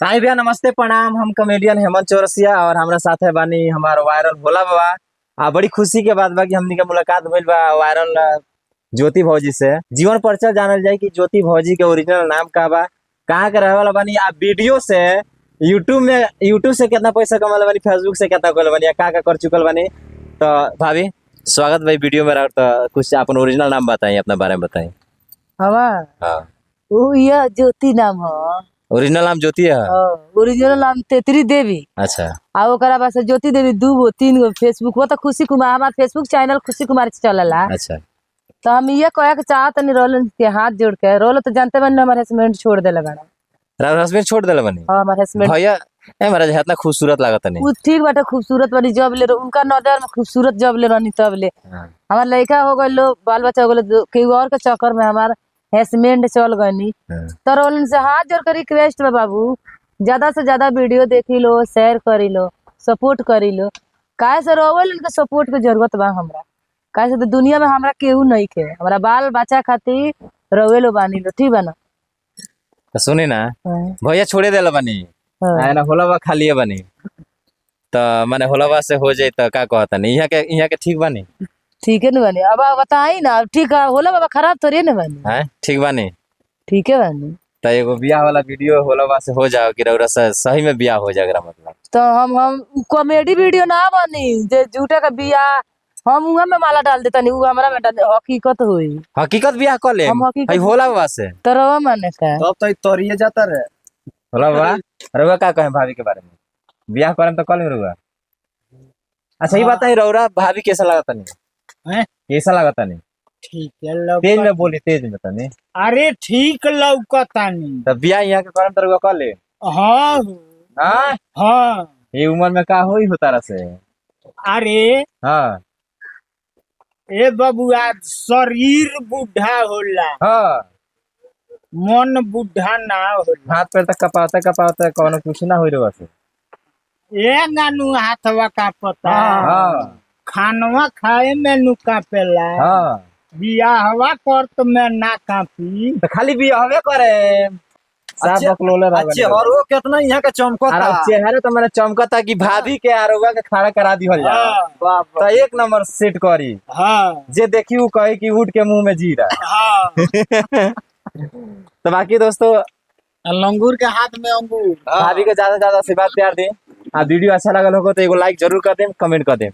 भाई भैया नमस्ते प्रणाम। हम कॉमेडियन हेमंत चौरसिया और हमारा साथ है बानी हमारा वायरल भोला बाबा। बड़ी खुशी के बात बा कि हमनी के मुलाकात भइल बा वायरल ज्योति भौजी से। जीवन परिचय जानल जाए कि ज्योति भौजी के ओरिजिनल नाम का बा, कहाँ के रहे वाला बानी, आप वीडियो से यूट्यूब से कितना पैसा कमाल बानी, फेसबुक से कितना कमाल बानी, का कर चुकल बानी। तो भाभी स्वागत भाई वीडियो में। तो कुछ अपन ओरिजिनल नाम बताई, अपना बारे में बताई। हमार हाँ यह ज्योति नाम ह। ओरिजिनल नाम ज्योति है। ओरिजिनल नाम तेतरी देवी। अच्छा आ ओकरा बाद से ज्योति देवी 2 गो 3 गो फेसबुक वो तो खुशी कुमार, हमार फेसबुक चैनल खुशी कुमार से चलला। अच्छा तो हम ये कहे के चाहत नहीं रोल के हाथ जोड़ के रोल तो जानते बन हमारे हस्बैंड छोड़ देले बड़ा। हस्बैंड छोड़ देले बनी। हां हमारे हस्बैंड भैया महाराज इतना खूबसूरत लागत नहीं। उ ठीक बाटे, खूबसूरत बनी जब ले उनका नजर में खूबसूरत जब ले रहनी तब ले। हमार लड़का हो गइल, बाल बच्चा हो गइल, केहू और के चक्कर में हमार हस्बैंड चल गनी। तो रोलन से हाथ जोड़ कर रिक्वेस्ट बा बाबू, ज्यादा से ज्यादा वीडियो देखी लो, शेयर करी लो, सपोर्ट करी लो। काहे से रोवल इनके सपोर्ट के जरूरत बा हमरा। काहे से तो दुनिया में हमरा केहू नहीं के, हमरा बाल बच्चा खातिर रोवेलो बानी लो, ठीक बा ना। तो सुनी ना भैया छोड़े देला बनी। हाँ। ना होलवा खाली बनी तो माने होलवा से हो जाए तो का कहता नहीं। यहाँ के ठीक बानी। ठीक है ना बानी, अब बताई ना। ठीक है होला बाबा, खराब थोड़ी ना बानी। हैं ठीक बानी। ठीक है बानी। तो एगो बियाह वाला वीडियो होलवा से हो जाओ कि रउरा सही में बियाह हो जाएगा मतलब। तो हम कॉमेडी वीडियो ना बनी जे झूठे का बिया हम उहा में माला डाल देता नहीं, उ हमरा में डाल हकीकत होई। हकीकत बियाह कर ले हम हकीकत भाई होलवा से। तरवा माने का तब तो तोरिए जाता रे होलवा। रउआ का कहे भाभी के बारे में, बियाह करम तो कल में रउआ। अच्छा ये बताई रउरा भाभी कैसा लगता नहीं हैं? कैसा लगता नहीं? ठीक है तेज में बोली, तेज में तनी। अरे ठीक लौकतानी। तो बियाह यहाँ के करम तो रउआ कर ले। हाँ हाँ हाँ। ये उम्र में का होई होता रसे। अरे हाँ ए बबुआ, शरीर बुढ़ा होला, हाँ मन बुढ़ा ना होला। हाथ पैर तक कपाते कौनो कुछ ना होई रउआ से। ए नानू हाथवा का पता हाँ खानवा खाए में नु कापेला, हाँ बियाहवा करत में ना कापी। तो खाली बियाहवे करे साफ बकलोले रह गए। और वो कितना यहाँ का चमकता। अरे चेहरे तो मैंने चमकता कि भाभी के आरोगा के खड़ा करा दिहल जा। हाँ तो एक नंबर सेट करी हाँ जे देखी उ कहे कि उठ के मुंह में जीरा। हाँ। तो बाकी दोस्तों लंगूर के हाथ में अंगूर। भाभी के ज्यादा से ज्यादा आशीर्वाद प्यार दें। वीडियो अच्छा लगल होगा तो एगो लाइक जरूर कर दें, कमेंट कर दें।